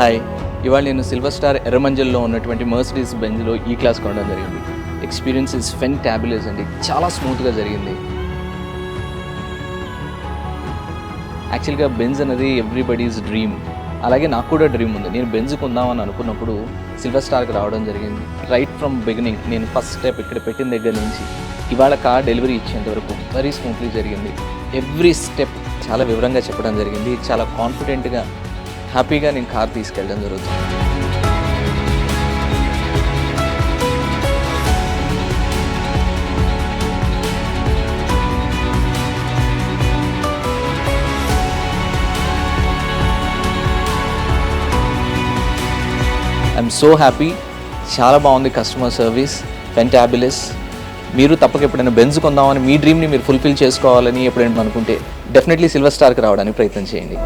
Hi, ఇవాళ నేను silver star ఎర్రమంజల్లో ఉన్నటువంటి మర్సిడీస్ బెంజ్లో ఈ క్లాస్ కొనడం జరిగింది. ఎక్స్పీరియన్స్ ఇస్ ఫెంటాబులస్ అండి, చాలా స్మూత్గా జరిగింది. యాక్చువల్గా బెంజ్ అనేది ఎవ్రీబడీస్ డ్రీమ్, అలాగే నాకు కూడా డ్రీమ్ ఉంది. నేను బెంజ్ కొందామని అనుకున్నప్పుడు సిల్వర్ స్టార్కి రావడం జరిగింది. రైట్ ఫ్రమ్ బిగినింగ్ నేను ఫస్ట్ స్టెప్ ఇక్కడ పెట్టిన దగ్గర నుంచి ఇవాళ కార్ డెలివరీ ఇచ్చేంత వరకు వెరీ స్మూత్లీ జరిగింది. ఎవ్రీ స్టెప్ చాలా వివరంగా చెప్పడం జరిగింది. చాలా కాన్ఫిడెంట్గా హ్యాపీగా నేను కార్ తీసుకెళ్ళడం జరుగుతుంది. ఐఎమ్ సో హ్యాపీ, చాలా బాగుంది. Customer service fantabulous. మీరు తప్పక ఎప్పుడైనా బెంజ్ కొందామని మీ డ్రీమ్ని మీరు ఫుల్ఫిల్ చేసుకోవాలని ఎప్పుడైనా అనుకుంటే డెఫినెట్లీ సిల్వర్ స్టార్కి రావడానికి ప్రయత్నం చేయండి.